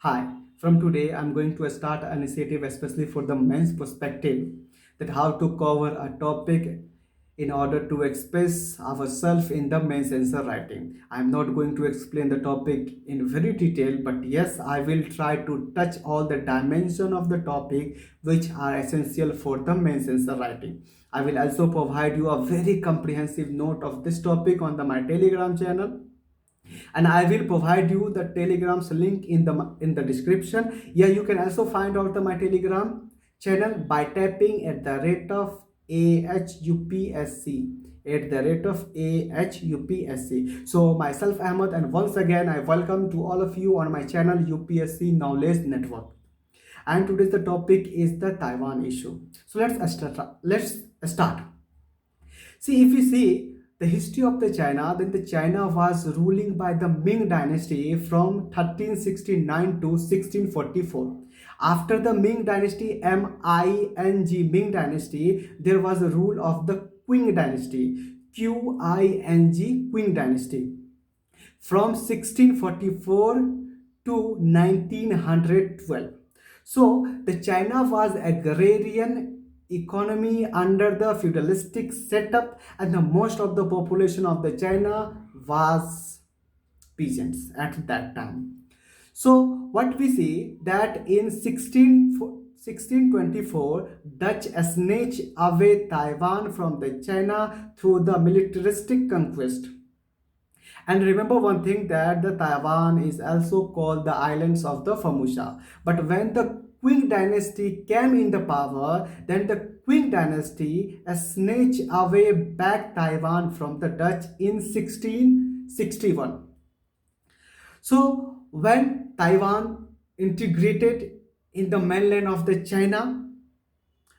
Hi, from today I'm going to start an initiative especially for the men's perspective that how to cover a topic in order to express ourselves in the men's answer writing. I'm not going to explain the topic in very detail, but yes, I will try to touch all the dimension of the topic which are essential for the men's answer writing. I will also provide you a very comprehensive note of this topic on my Telegram channel, and I will provide you the Telegram's link in the description. Yeah, you can also find out my Telegram channel by tapping at the rate of AHUPSC, at the rate of AHUPSC. So myself Ahmed, and once again I welcome to all of you on my channel UPSC Knowledge Network. And today's the topic is the Taiwan issue. So let's start. See, if we see the history of the China, then the China was ruling by the Ming dynasty from 1369 to 1644. After the Ming dynasty, Ming dynasty, there was a rule of the Qing dynasty, Qing dynasty, from 1644 to 1912. So the China was agrarian economy under the feudalistic setup, and the most of the population of the China was peasants at that time. So what we see that in 1624, Dutch snatched away Taiwan from the China through the militaristic conquest. And remember one thing, that the Taiwan is also called the islands of the Formosa. But when the Qing dynasty came in the power, then the Qing dynasty snatched away back Taiwan from the Dutch in 1661. So when Taiwan integrated in the mainland of the China,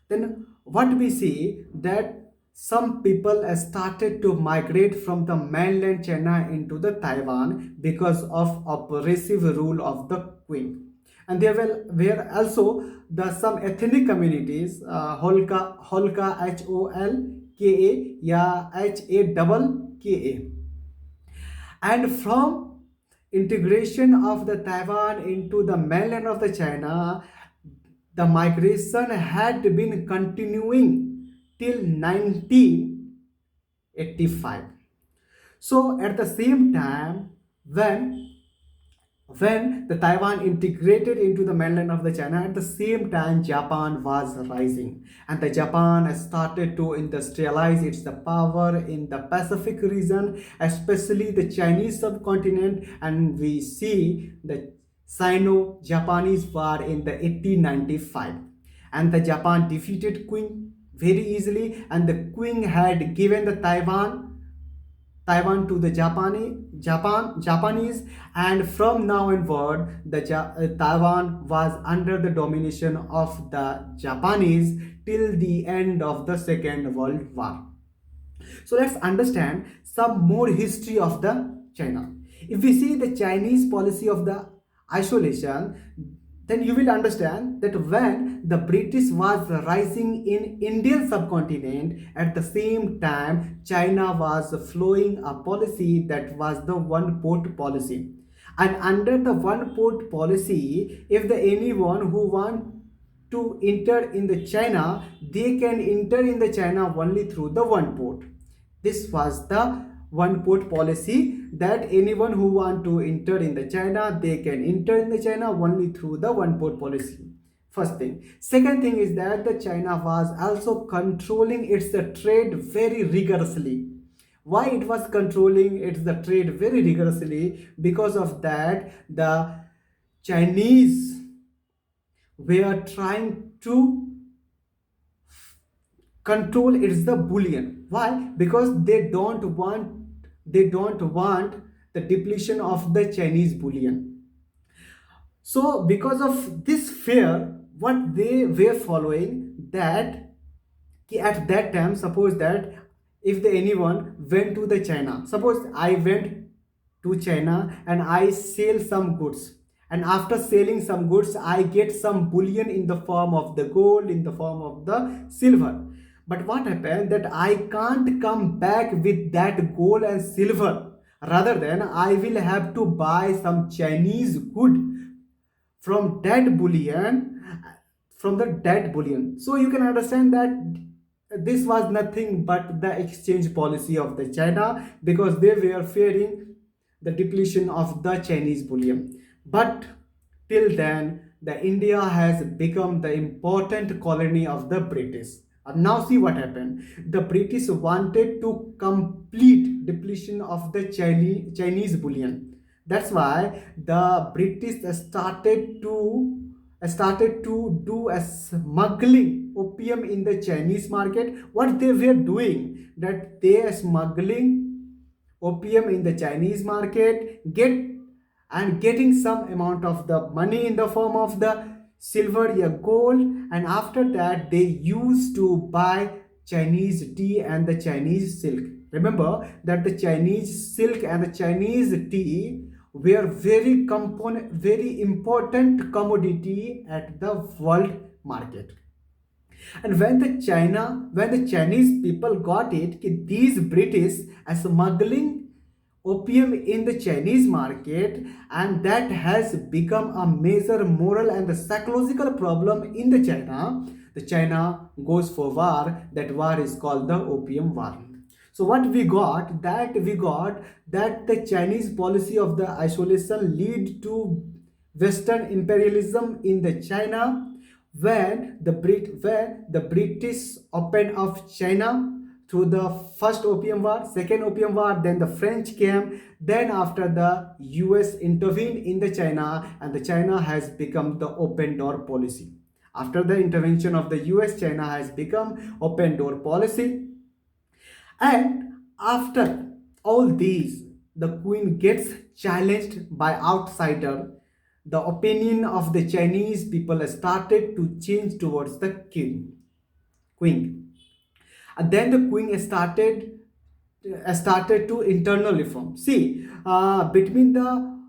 then what we see that some people started to migrate from the mainland China into the Taiwan because of oppressive rule of the Queen. And there were also the some ethnic communities, Holka, Holka, yeah, Haka, and from integration of the Taiwan into the mainland of the China, the migration had been continuing till 1985. So at the same time, when the Taiwan integrated into the mainland of the China, at the same time Japan was rising, and the Japan started to industrialize its the power in the Pacific region, especially the Chinese subcontinent. And we see the Sino-Japanese war in the 1895, and the Japan defeated Qing very easily, and the Qing had given the Taiwan to the Japanese, and from now onward, Taiwan was under the domination of the Japanese till the end of the Second World War. So let's understand some more history of the China. If we see the Chinese policy of the isolation, then you will understand that when the British was rising in Indian subcontinent, at the same time China was flowing a policy that was the one port policy. And under the one port policy, if the anyone who want to enter in the China, they can enter in the China only through the one port. This was the one port policy, that anyone who want to enter in the China, they can enter in the China only through the one port policy. First thing. Second thing is that the China was also controlling its the trade very rigorously. Why it was controlling its the trade very rigorously? Because of that, the Chinese were trying to control its the bullion. Why? Because they don't want the depletion of the Chinese bullion. So because of this fear, what they were following, that at that time, suppose that if the anyone went to the China, suppose I went to China and I sell some goods, and after selling some goods I get some bullion in the form of the gold, in the form of the silver. But what happened, that I can't come back with that gold and silver, rather than I will have to buy some Chinese good from dead bullion, from the dead bullion. So you can understand that this was nothing but the exchange policy of the China, because they were fearing the depletion of the Chinese bullion. But till then, the India has become the important colony of the British. And now see what happened. The British wanted to complete depletion of the Chinese bullion. That's why the British started to do a smuggling opium in the Chinese market. What they were doing, that they are smuggling opium in the Chinese market, getting some amount of the money in the form of the silver or gold, and after that they used to buy Chinese tea and the Chinese silk. Remember that the Chinese silk and the Chinese tea were very important commodity at the world market. And when the Chinese people got it, these British are smuggling opium in the Chinese market, and that has become a major moral and psychological problem in the China. The China goes for war. That war is called the Opium War. So what we got that the Chinese policy of the isolation lead to Western imperialism in the China, when the British opened up China through the first Opium War, second Opium War, then the French came, then after the US intervened in the China, and the China has become the open door policy. After the intervention of the US, China has become open door policy. And after all these, the queen gets challenged by outsider. The opinion of the Chinese people started to change towards the queen. And then the queen started to internal reform. See, between the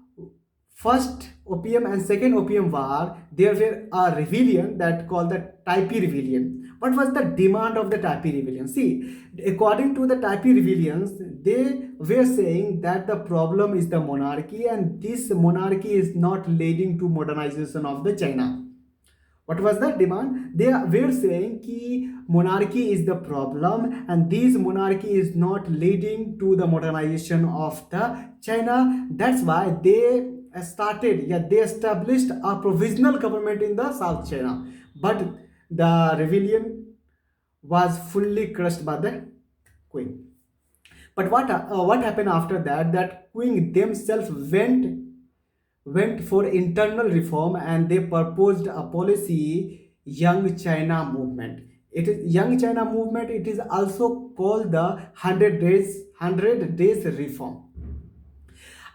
first opium and second opium war, there were a rebellion that called the Taipei rebellion. What was the demand of the Taipei rebellion? See, according to the Taipei rebellions, they were saying that the problem is the monarchy, and this monarchy is not leading to modernization of the China. What was the demand? They were saying that monarchy is the problem, and this monarchy is not leading to the modernization of the China. That's why they established a provisional government in the South China. But the rebellion was fully crushed by the queen. But what happened after that? That queen themselves went for internal reform, and they proposed a policy, Young China movement. It is Young China movement. It is also called the 100 days reform.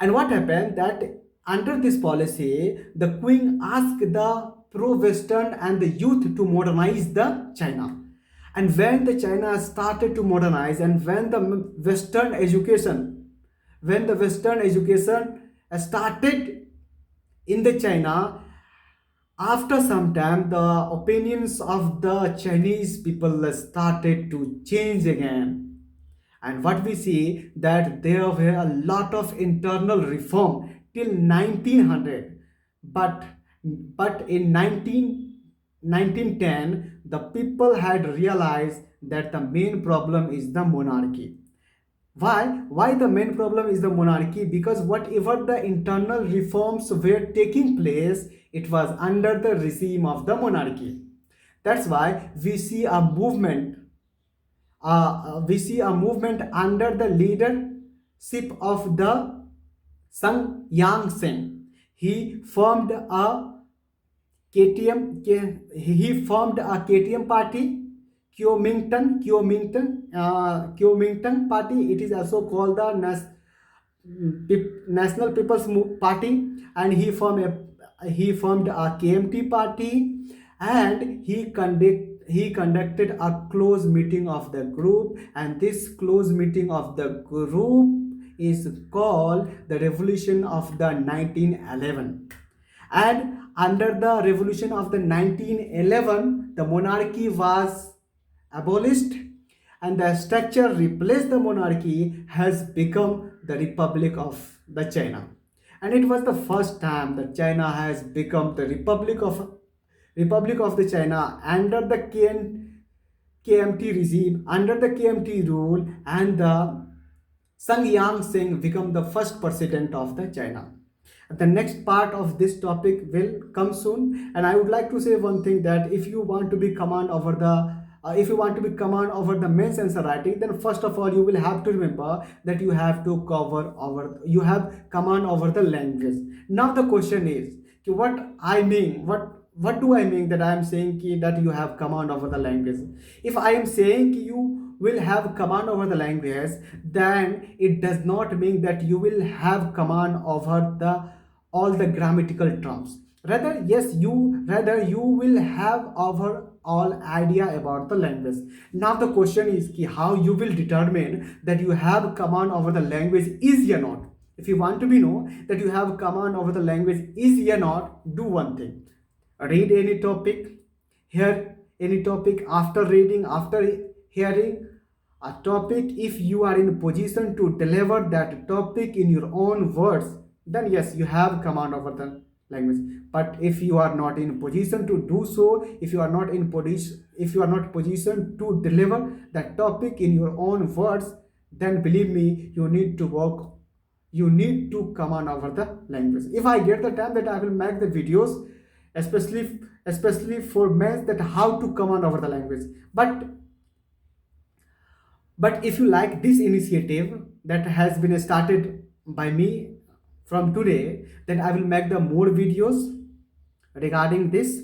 And what happened that under this policy, the queen asked the pro-Western and the youth to modernize the China. And when the China started to modernize, and when the Western education started in the China, after some time, the opinions of the Chinese people started to change again. And what we see that there were a lot of internal reform till 1900. But in 1910, the people had realized that the main problem is the monarchy. Why the main problem is the monarchy? Because whatever the internal reforms were taking place, it was under the regime of the monarchy. That's why we see a movement under the leadership of the Sun Yat-sen. He formed a KTM party, Kuomintang party. It is also called the National People's Party, and he formed a KMT party, and he conducted a close meeting of the group, and this close meeting of the group is called the Revolution of the 1911. And under the revolution of the 1911, the monarchy was abolished, and the structure replaced the monarchy has become the Republic of the China. and it was the first time that China has become the Republic of the China under the KMT regime, under the KMT rule, and the Sang Yang Sing become the first president of the China. The next part of this topic will come soon, and I would like to say one thing, that if you want to be command over the if you want to be command over the main sensor writing, then first of all you will have to remember that you have command over the language. Now the question is, what I mean, what do I mean that I am saying that you have command over the language? If I am saying you will have command over the language, then it does not mean that you will have command over the all the grammatical terms. Rather you will have overall idea about the language. Now the question is how you will determine that you have command over the language is or not. If you want to be know that you have command over the language is or not, do one thing: read any topic, hear any topic. After hearing a topic, if you are in position to deliver that topic in your own words, then yes, you have command over the language. But if you are not in position to do so, if you are not positioned to deliver that topic in your own words, then believe me, you need to command over the language. If I get the time, that I will make the videos, especially for men, that how to command over the language. But if you like this initiative that has been started by me from today, then I will make the more videos regarding this.